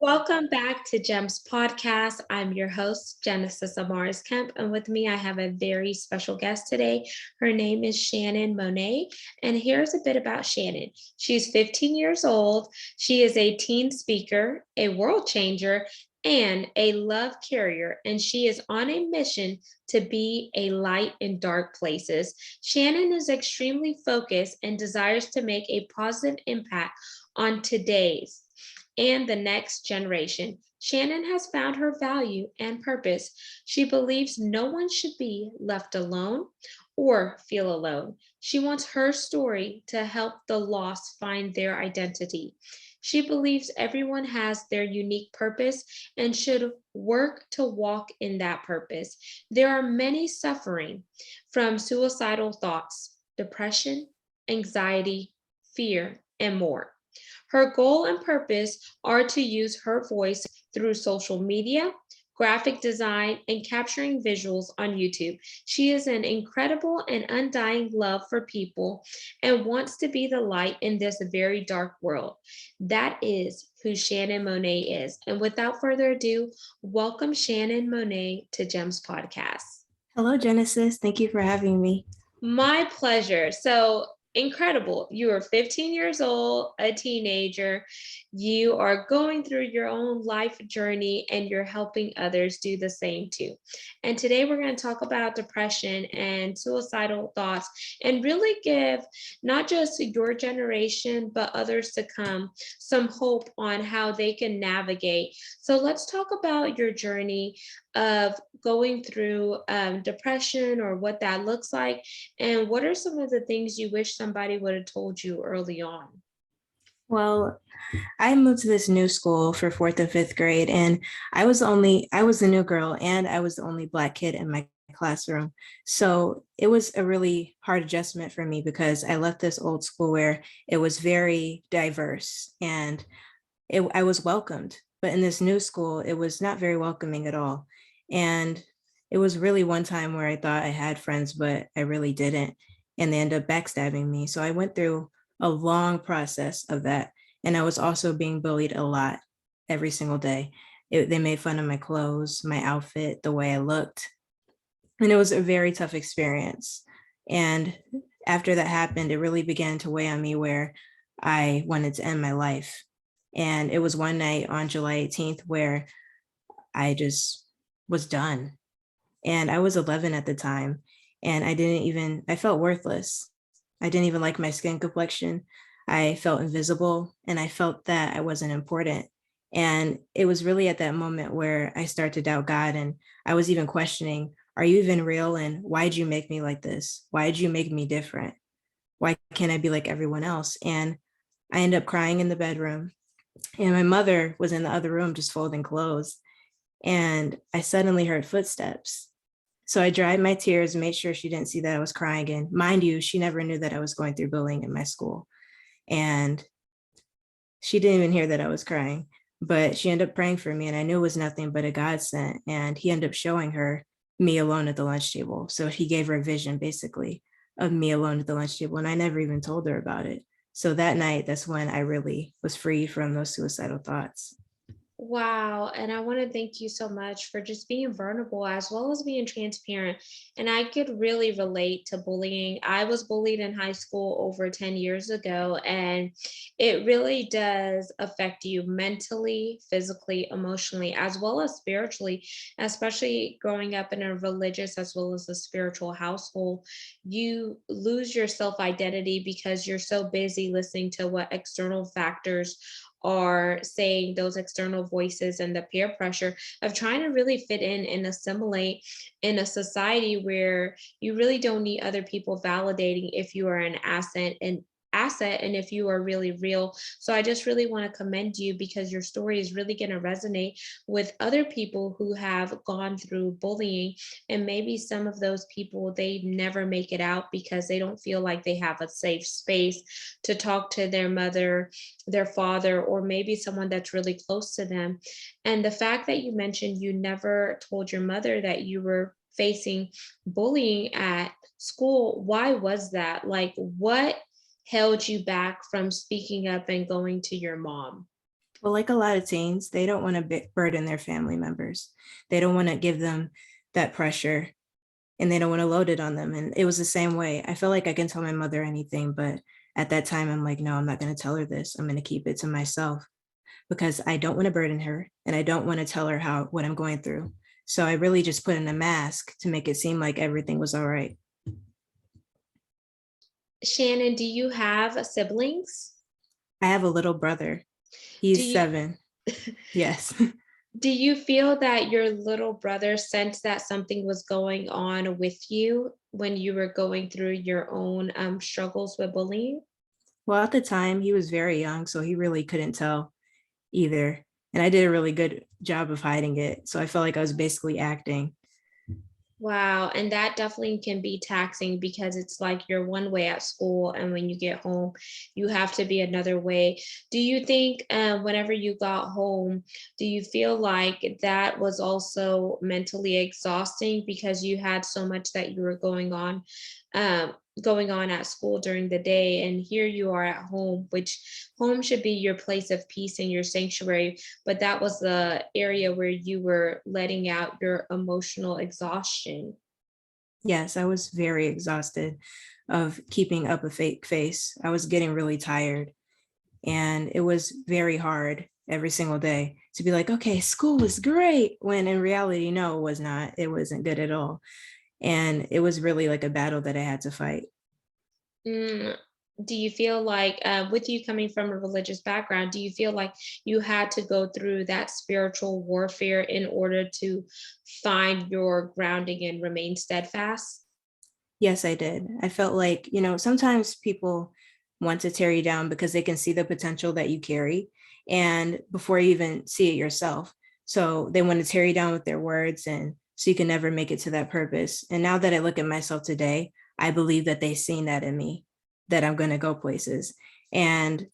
Welcome back to Gems Podcast. I'm your host, Genesis Amaris Kemp, and with me I have a very special guest today. Her name is Shannon Monet, and here's a bit about Shannon. She's 15 years old. She is a teen speaker, a world changer, and a love carrier, and she is on a mission to be a light in dark places. Shannon is extremely focused and desires to make a positive impact on today's and the next generation. Shannon has found her value and purpose. She believes no one should be left alone or feel alone. She wants her story to help the lost find their identity. She believes everyone has their unique purpose and should work to walk in that purpose. There are many suffering from suicidal thoughts, depression, anxiety, fear, and more. Her goal and purpose are to use her voice through social media, graphic design, and capturing visuals on YouTube. She is an incredible and undying love for people and wants to be the light in this very dark world. That is who Shannon Monet is. And without further ado, welcome Shannon Monet to Gems Podcast. Hello, Genesis. Thank you for having me. My pleasure. So incredible. You are 15 years old, a teenager. You are going through your own life journey and you're helping others do the same too. And today we're going to talk about depression and suicidal thoughts and really give not just your generation, but others to come some hope on how they can navigate. So let's talk about your journey of going through depression or what that looks like. And what are some of the things you wish somebody would have told you early on? Well, I moved to this new school for fourth and fifth grade, and I was the new girl, and I was the only Black kid in my classroom. So it was a really hard adjustment for me because I left this old school where it was very diverse and I was welcomed. But in this new school, it was not very welcoming at all. And it was really one time where I thought I had friends, but I really didn't. And they ended up backstabbing me. So I went through a long process of that. And I was also being bullied a lot every single day. They made fun of my clothes, my outfit, the way I looked. And it was a very tough experience. And after that happened, it really began to weigh on me where I wanted to end my life. And it was one night on July 18th where I just was done. And I was 11 at the time. And I felt worthless. I didn't even like my skin complexion. I felt invisible and I felt that I wasn't important. And it was really at that moment where I started to doubt God. And I was even questioning, are you even real? And why did you make me like this? Why did you make me different? Why can't I be like everyone else? And I ended up crying in the bedroom. And my mother was in the other room just folding clothes. And I suddenly heard footsteps. So I dried my tears, made sure she didn't see that I was crying. And mind you, she never knew that I was going through bullying in my school. And she didn't even hear that I was crying, but she ended up praying for me. And I knew it was nothing but a godsend. And he ended up showing her me alone at the lunch table. So he gave her a vision basically of me alone at the lunch table. And I never even told her about it. So that night, that's when I really was free from those suicidal thoughts. Wow. And I want to thank you so much for just being vulnerable as well as being transparent. And I could really relate to bullying. I was bullied in high school over 10 years ago, and it really does affect you mentally, physically, emotionally, as well as spiritually, especially growing up in a religious as well as a spiritual household. You lose your self identity because you're so busy listening to what external factors are saying, those external voices and the peer pressure of trying to really fit in and assimilate in a society where you really don't need other people validating if you are an asset and if you are really real. So I just really want to commend you because your story is really going to resonate with other people who have gone through bullying, and maybe some of those people, they never make it out because they don't feel like they have a safe space to talk to their mother, their father, or maybe someone that's really close to them. And the fact that you mentioned you never told your mother that you were facing bullying at school, why was that? Like, what held you back from speaking up and going to your mom? Well, like a lot of teens, they don't want to burden their family members. They don't want to give them that pressure and they don't want to load it on them. And it was the same way. I feel like I can tell my mother anything, but at that time, I'm like, no, I'm not going to tell her this. I'm going to keep it to myself because I don't want to burden her and I don't want to tell her what I'm going through. So I really just put in a mask to make it seem like everything was all right. Shannon, do you have siblings? I have a little brother. Do He's you 7. Yes. do you feel that your little brother sensed that something was going on with you when you were going through your own struggles with bullying? Well, at the time, he was very young, so he really couldn't tell either. And I did a really good job of hiding it. So I felt like I was basically acting. Wow, and that definitely can be taxing because it's like you're one way at school, and when you get home, you have to be another way. Do you think whenever you got home, do you feel like that was also mentally exhausting because you had so much that you were um, going on at school during the day, and here you are at home, which home should be your place of peace and your sanctuary, but that was the area where you were letting out your emotional exhaustion. Yes, I was very exhausted of keeping up a fake face. I was getting really tired. And it was very hard every single day to be like, okay, school was great. When in reality, no, it was not. It wasn't good at all. And it was really like a battle that I had to fight. Mm, do you feel like, with you coming from a religious background, do you feel like you had to go through that spiritual warfare in order to find your grounding and remain steadfast? Yes, I did. I felt like, sometimes people want to tear you down because they can see the potential that you carry and before you even see it yourself. So they want to tear you down with their words and so you can never make it to that purpose. And now that I look at myself today, I believe that they've seen that in me, that I'm going to go places. And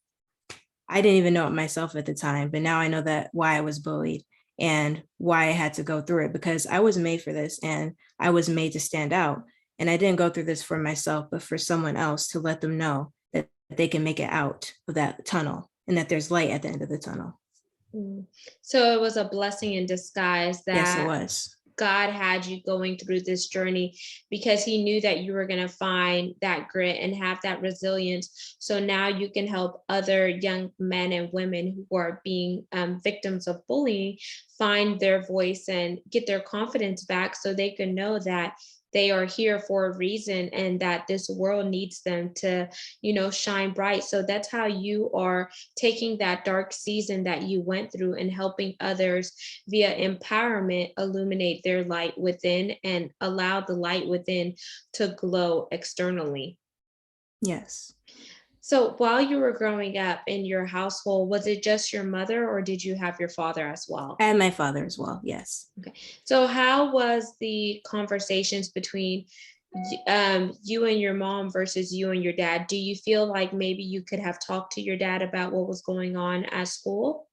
I didn't even know it myself at the time, but now I know that why I was bullied and why I had to go through it because I was made for this and I was made to stand out. And I didn't go through this for myself, but for someone else to let them know that they can make it out of that tunnel and that there's light at the end of the tunnel. Mm. So it was a blessing in disguise Yes, it that was. God had you going through this journey because he knew that you were going to find that grit and have that resilience. So now you can help other young men and women who are being victims of bullying find their voice and get their confidence back so they can know that they are here for a reason and that this world needs them to, shine bright. So that's how you are taking that dark season that you went through and helping others via empowerment illuminate their light within and allow the light within to glow externally. Yes. So while you were growing up in your household, was it just your mother or did you have your father as well? And my father as well. Yes. Okay. So how was the conversations between you and your mom versus you and your dad? Do you feel like maybe you could have talked to your dad about what was going on at school?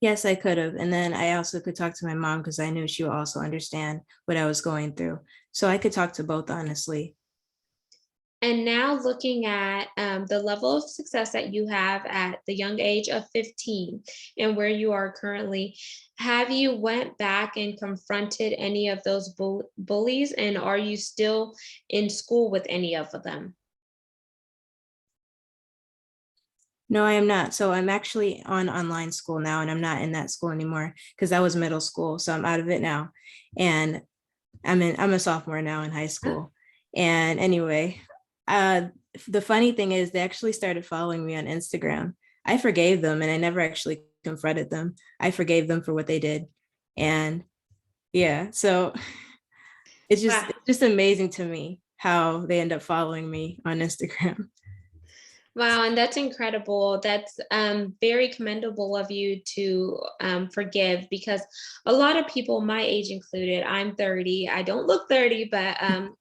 Yes, I could have. And then I also could talk to my mom because I knew she would also understand what I was going through. So I could talk to both honestly. And now looking at the level of success that you have at the young age of 15 and where you are currently, have you went back and confronted any of those bullies and are you still in school with any of them? No, I am not. So I'm actually on online school now, and I'm not in that school anymore because that was middle school. So I'm out of it now, and I'm a sophomore now in high school. And anyway, uh, the funny thing is they actually started following me on Instagram. I forgave them, and I never actually confronted them. I forgave them for what they did, and yeah, so Wow. it's just amazing to me how they end up following me on Instagram. Wow, and that's incredible. That's very commendable of you to forgive because a lot of people, my age included, I'm 30. I don't look 30, but I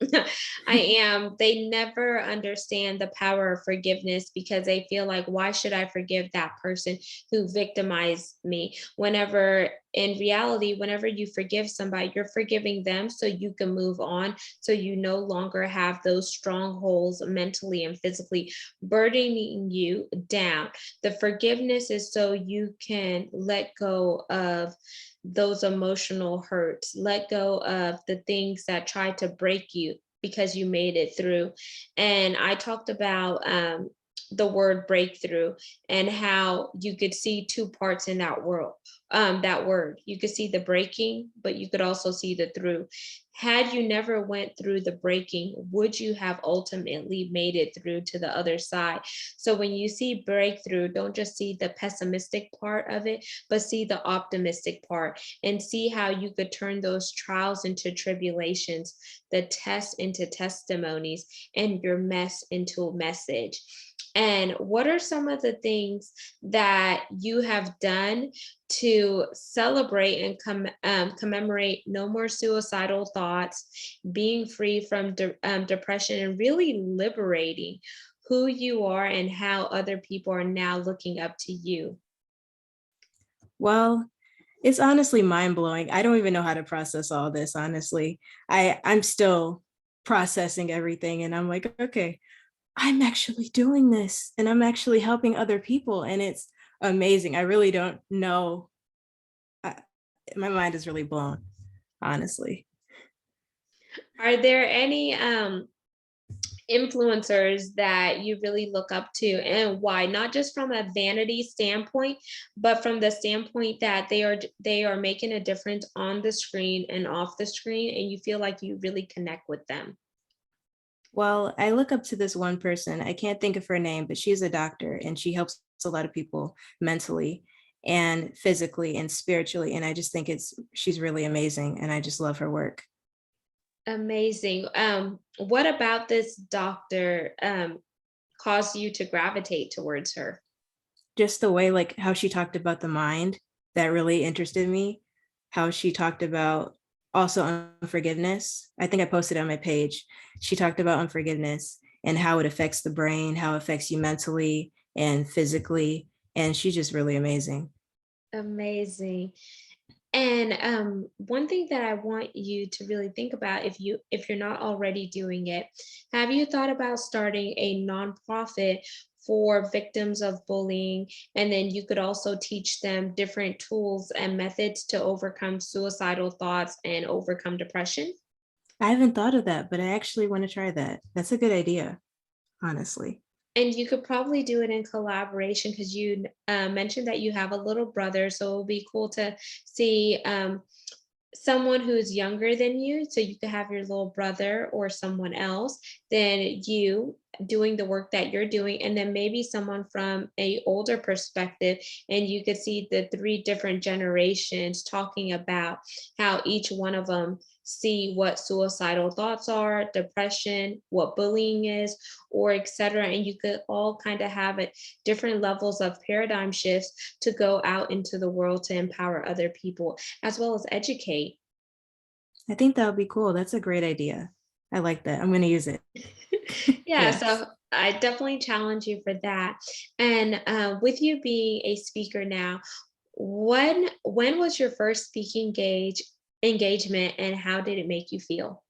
am. They never understand the power of forgiveness because they feel like, why should I forgive that person who victimized me? Whenever in reality, whenever you forgive somebody, you're forgiving them so you can move on, so you no longer have those strongholds mentally and physically burdening you down. The forgiveness is so you can let go of those emotional hurts, let go of the things that try to break you because you made it through. And I talked about the word breakthrough and how you could see two parts in that world. That word, you could see the breaking, but you could also see the through. Had you never went through the breaking, would you have ultimately made it through to the other side? So when you see breakthrough, don't just see the pessimistic part of it, but see the optimistic part and see how you could turn those trials into tribulations, the tests into testimonies, and your mess into a message. And what are some of the things that you have done to celebrate and commemorate no more suicidal thoughts, being free from depression, and really liberating who you are and how other people are now looking up to you? Well, it's honestly mind blowing. I don't even know how to process all this, honestly. I'm still processing everything and I'm like, okay, I'm actually doing this and I'm actually helping other people and it's amazing. I really don't know. I, my mind is really blown, honestly. Are there any influencers that you really look up to, and why? Not just from a vanity standpoint, but from the standpoint that they are making a difference on the screen and off the screen, and you feel like you really connect with them. Well, I look up to this one person. I can't think of her name, but she's a doctor and she helps a lot of people mentally and physically and spiritually. And I just think she's really amazing and I just love her work. Amazing. What about this doctor caused you to gravitate towards her? Just the way like how she talked about the mind that really interested me, how she talked about also unforgiveness. I think I posted it on my page. She talked about unforgiveness and how it affects the brain, how it affects you mentally and physically. And she's just really amazing. Amazing. And one thing that I want you to really think about, if you're not already doing it, have you thought about starting a nonprofit for victims of bullying? And then you could also teach them different tools and methods to overcome suicidal thoughts and overcome depression. I haven't thought of that, but I actually want to try that. That's a good idea, honestly. And you could probably do it in collaboration because you mentioned that you have a little brother. So it would be cool to see someone who's younger than you, so you could have your little brother or someone else, then you doing the work that you're doing, and then maybe someone from a older perspective, and you could see the three different generations talking about how each one of them see what suicidal thoughts are, depression, what bullying is, or etc. And you could all kind of have it different levels of paradigm shifts to go out into the world to empower other people as well as educate. I think that would be cool. That's a great idea. I like that. I'm going to use it. Yeah, Yes. so I definitely challenge you for that. And with you being a speaker now, when was your first speaking engagement, and how did it make you feel?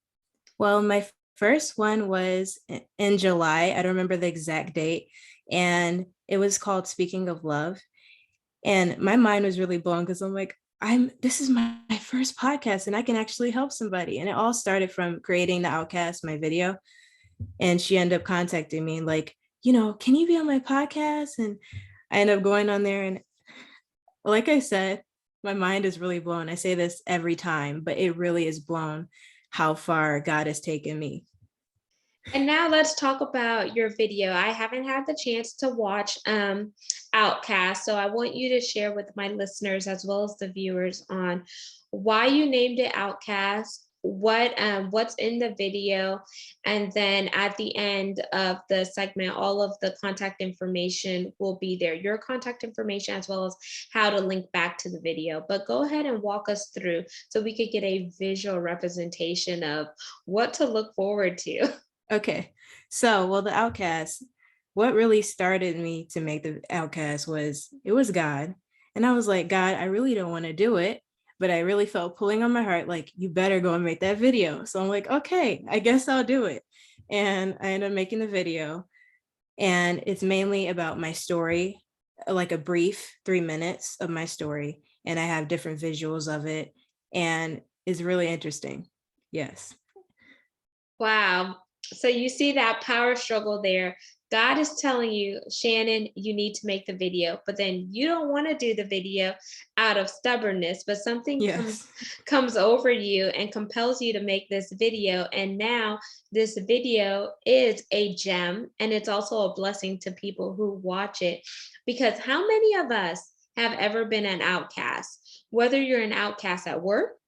Well, my first one was in July. I don't remember the exact date. And it was called Speaking of Love. And my mind was really blown because I'm like, this is my first podcast and I can actually help somebody. And it all started from creating the Outcast, my video. And she ended up contacting me like, can you be on my podcast? And I ended up going on there. And like I said, my mind is really blown. I say this every time, but it really is blown how far God has taken me. And now let's talk about your video. I haven't had the chance to watch Outcast, so I want you to share with my listeners as well as the viewers on why you named it Outcast, what's in the video, and then at the end of the segment, all of the contact information will be there. Your contact information as well as how to link back to the video. But go ahead and walk us through so we could get a visual representation of what to look forward to. Okay. So, well, the Outcast, what really started me to make the Outcast was it was God. And I was like, God, I really don't want to do it. but I really felt pulling on my heart, like, you better go and make that video. So I'm like, okay, I guess I'll do it. And I ended up making the video. And it's mainly about my story, like a brief 3 minutes of my story. And I have different visuals of it. And it's really interesting. Yes. Wow. So you see that power struggle there. God is telling you, Shannon, you need to make the video, but then you don't want to do the video out of stubbornness, but something Yes. comes over you and compels you to make this video. And now this video is a gem, and it's also a blessing to people who watch it. Because how many of us have ever been an outcast? Whether you're an outcast at work,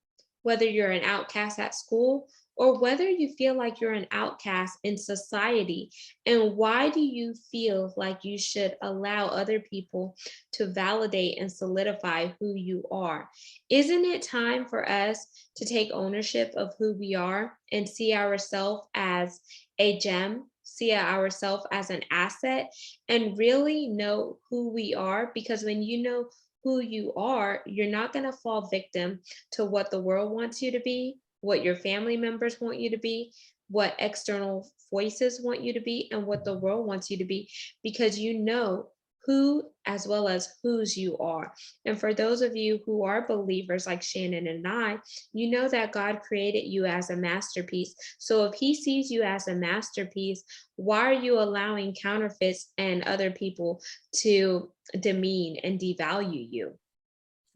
whether you're an outcast at school, or whether you feel like you're an outcast in society. And why do you feel like you should allow other people to validate and solidify who you are? Isn't it time for us to take ownership of who we are and see ourselves as a gem? See ourselves as an asset and really know who we are? Because when you know who you are, you're not going to fall victim to what the world wants you to be, what your family members want you to be, what external voices want you to be, and what the world wants you to be, because you know who as well as whose you are. And for those of you who are believers like Shannon and I, you know that God created you as a masterpiece. So if he sees you as a masterpiece, why are you allowing counterfeits and other people to demean and devalue you?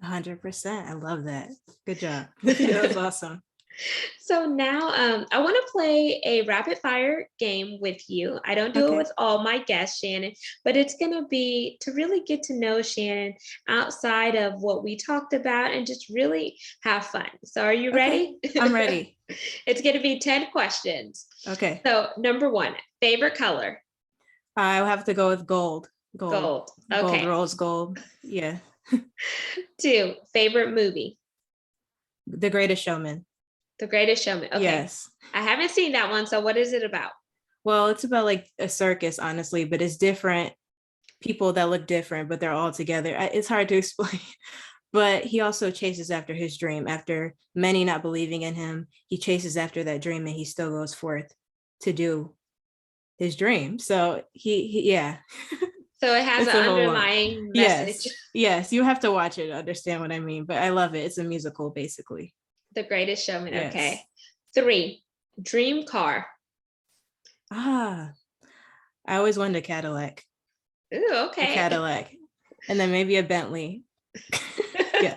100%. I love that. Good job. That was awesome. So now I want to play a rapid fire game with you. I don't do it Okay. with all my guests, Shannon, but it's going to be to really get to know Shannon outside of what we talked about and just really have fun. So are you ready? Okay. I'm ready. It's going to be 10 questions. Okay. So number one, favorite color? I'll have to go with gold. Gold. Gold, Okay. rose gold. Yeah. Two, favorite movie? The Greatest Showman. The Greatest Showman. Okay. Yes. I haven't seen that one. So what is it about? Well, it's about like a circus, honestly, but it's different people that look different, but they're all together. It's hard to explain. But he also chases after his dream. After many not believing in him, he chases after that dream and he still goes forth to do his dream. So he yeah. So it has It's an a whole lot. underlying Yes. message. Yes. You have to watch it to understand what I mean, but I love it. It's a musical, basically. The Greatest Showman. Yes. Okay. Three, dream car. I always wanted a Cadillac. Ooh, A okay. Cadillac. And then maybe a Bentley. Yeah.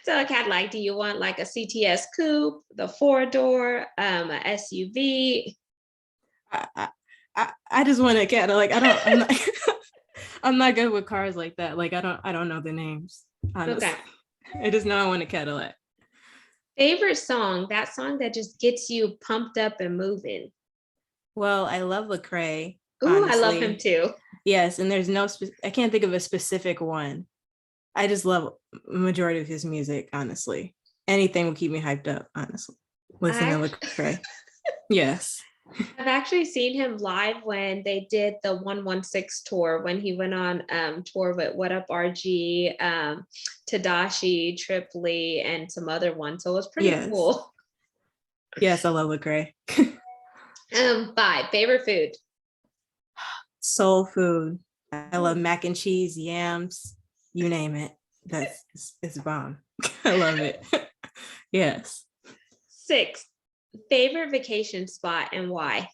So a Cadillac, do you want like a CTS coupe, the 4-door, a SUV? I just want a Cadillac. I'm not I'm not good with cars like that. Like I don't know the names, honestly. Okay. I just know I want a Cadillac. Favorite song, that song that just gets you pumped up and moving. Well, I love Lecrae. Ooh, I love honestly. him too. Yes, and there's no I can't think of a specific one. I just love majority of his music, honestly. Anything will keep me hyped up, honestly. Listen to Lecrae. Yes. I've actually seen him live when they did the 116 tour, when he went on tour with What Up RG, Tadashi, Tripoli, and some other ones. So it was pretty cool. Yes, I love Lecrae. 5, favorite food. Soul food. I love mac and cheese, yams, you name it. It's bomb. I love it. Yes. 6, favorite vacation spot and why?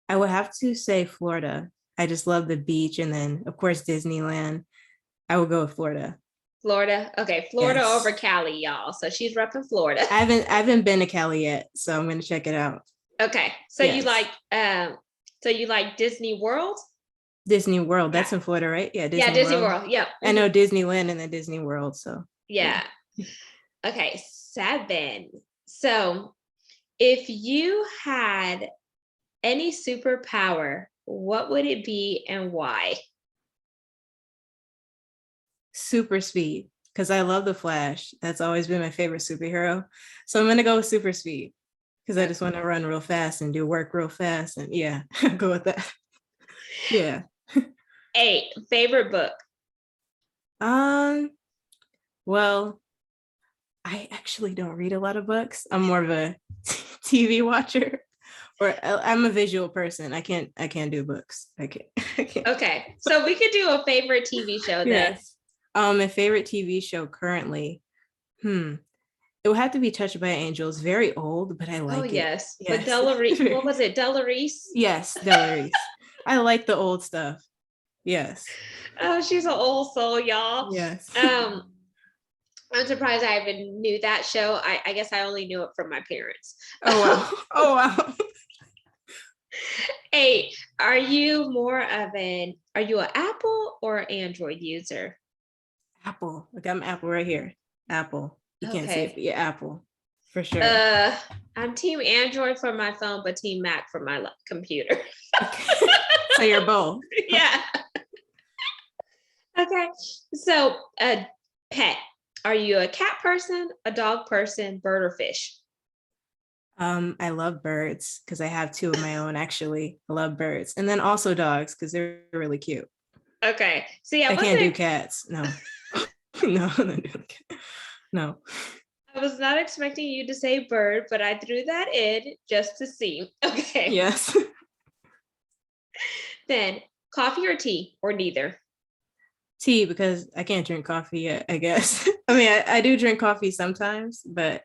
I would have to say Florida. I just love the beach, and then of course Disneyland. I would go with Florida. Florida. Okay, Florida Yes. over Cali, y'all. So she's repping Florida. I haven't been to Cali yet, so I'm gonna check it out. Okay, so Yes. you like Disney World? Disney World. That's in Florida, right? Yeah, Disney World. Yep. I know Disneyland and then Disney World. So yeah. Okay, 7. So if you had any superpower, what would it be and why? super speed, because I love the Flash. That's always been my favorite superhero. So I'm gonna go with super speed because I just want to run real fast and do work real fast. And yeah, go with that. Yeah. 8, favorite book. Well, I actually don't read a lot of books. I'm more of a TV watcher, or I'm a visual person. I can't do books. I can't. I can't. Okay, so we could do a favorite TV show then. Yes. My favorite TV show currently. It would have to be Touched by Angels. Very old, but I Oh like it. yes, with Yes. What was it, Delarice? Yes, Delarice. I like the old stuff. Yes. Oh, she's an old soul, y'all. Yes. I'm surprised I even knew that show. I guess I only knew it from my parents. Oh wow. Oh wow. Hey, are you an Apple or Android user? Apple. Look, I'm Apple right here. Apple. You can't see it, Okay. but yeah, Apple. For sure. I'm team Android for my phone, but team Mac for my computer. So you're both. Yeah. Okay. So, pet. Are you a cat person, a dog person, bird or fish? I love birds because I have two of my own actually. I love birds. And then also dogs because they're really cute. Okay. See, I can't do cats. No. No, no. I was not expecting you to say bird, but I threw that in just to see. Okay. Yes. Then coffee or tea or neither? Tea because I can't drink coffee yet, I guess. I mean, I do drink coffee sometimes, but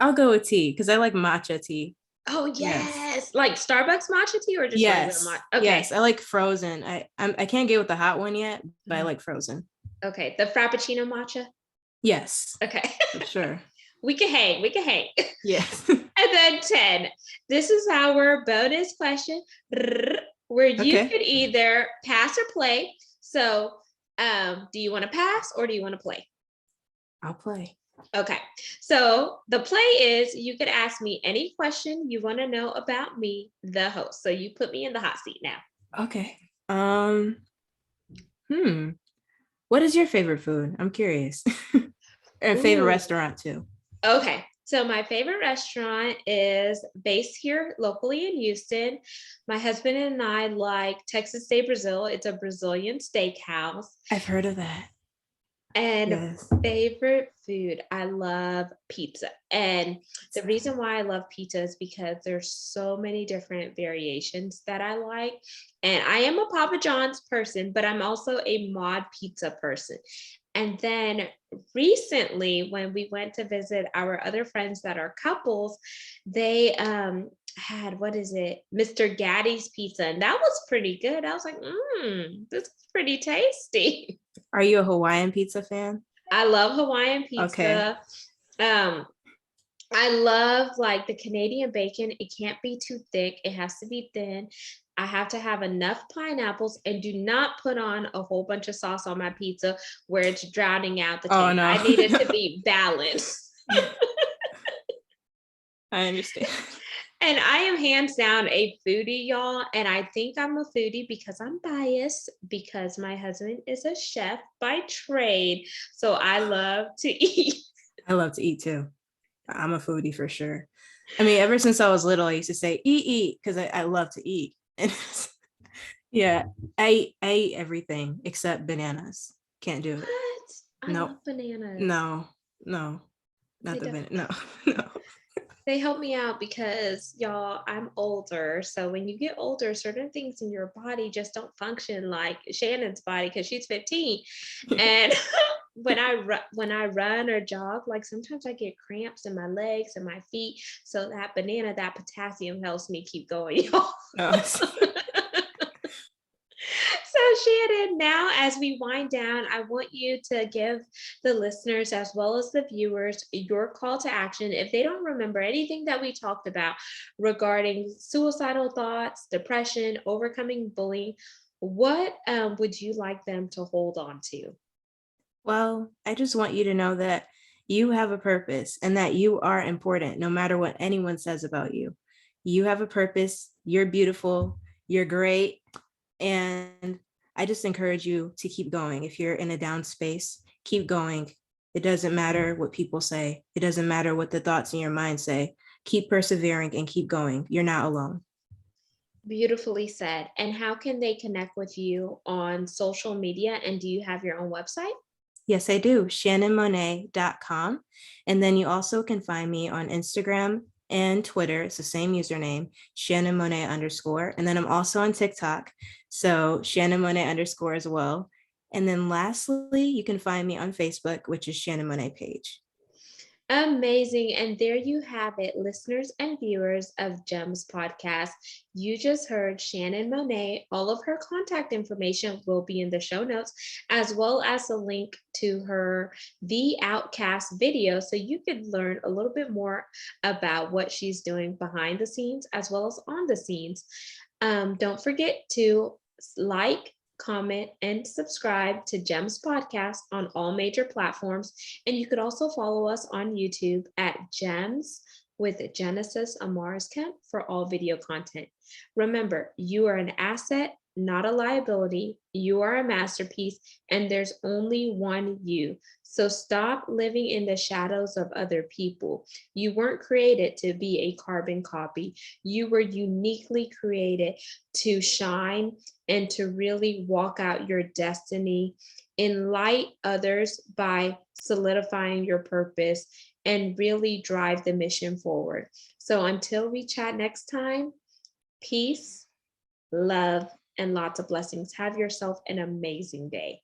I'll go with tea because I like matcha tea. Oh Yes. yes. Like Starbucks matcha tea or just regular Yes. matcha? Okay. Yes. I like frozen. I can't get with the hot one yet, but I like frozen. Okay. The Frappuccino matcha? Yes. Okay. For sure. We can hang. We can hang. Yes. And then 10. This is our bonus question where you Okay. could either pass or play. So, do you want to pass or do you want to play? I'll play. Okay. So, the play is you could ask me any question you want to know about me, the host. So, you put me in the hot seat now. Okay. What is your favorite food? I'm curious. And favorite Ooh. restaurant too. Okay. So my favorite restaurant is based here locally in Houston. My husband and I like Texas de Brazil. It's a Brazilian steakhouse. I've heard of that. And Yes. favorite food, I love pizza. And the reason why I love pizza is because there's so many different variations that I like. And I am a Papa John's person, but I'm also a mod pizza person. And then recently, when we went to visit our other friends that are couples, they had, what is it, Mr. Gaddy's pizza, and that was pretty good. I was like, this is pretty tasty. Are you a Hawaiian pizza fan? I love Hawaiian Okay. pizza. I love like the Canadian bacon. It can't be too thick. It has to be thin. I have to have enough pineapples and do not put on a whole bunch of sauce on my pizza where it's drowning out the taste. Oh no. I need it to be balanced. I understand. And I am hands down a foodie, y'all. And I think I'm a foodie because I'm biased because my husband is a chef by trade. So I love to eat. I love to eat too. I'm a foodie for sure. I mean, ever since I was little, I used to say eat because I love to eat. And yeah, I eat everything except bananas. Can't do it. What? I love bananas. No, not the banana. No, no. They help me out because y'all, I'm older. So when you get older, certain things in your body just don't function like Shannon's body because she's 15. And when I run or jog, like sometimes I get cramps in my legs and my feet. So that banana, that potassium helps me keep going, y'all. So Shannon, now as we wind down, I want you to give the listeners as well as the viewers your call to action. If they don't remember anything that we talked about regarding suicidal thoughts, depression, overcoming bullying, what would you like them to hold on to? Well, I just want you to know that you have a purpose and that you are important no matter what anyone says about you. You have a purpose. You're beautiful. You're great. And I just encourage you to keep going. If you're in a down space, keep going. It doesn't matter what people say. It doesn't matter what the thoughts in your mind say. Keep persevering and keep going. You're not alone. Beautifully said. And how can they connect with you on social media? And do you have your own website? Yes, I do. ShannonMonet.com. And then you also can find me on Instagram and Twitter. It's the same username, Shannon Monet underscore. And then I'm also on TikTok. So Shannon Monet underscore as well. And then lastly, you can find me on Facebook, which is Shannon Monet page. Amazing. And there you have it, listeners and viewers of GEMS podcast. You just heard Shannon Monet. All of her contact information will be in the show notes, as well as a link to her The Outcast video. So you could learn a little bit more about what she's doing behind the scenes as well as on the scenes. Don't forget to like, comment, and subscribe to GEMS Podcast on all major platforms. And you could also follow us on YouTube at GEMS with Genesis Amaris Kemp for all video content. Remember, you are an asset, not a liability. You are a masterpiece, and there's only one you. So stop living in the shadows of other people. You weren't created to be a carbon copy. You were uniquely created to shine and to really walk out your destiny, enlight others by solidifying your purpose, and really drive the mission forward. So until we chat next time, peace, love, and lots of blessings. Have yourself an amazing day.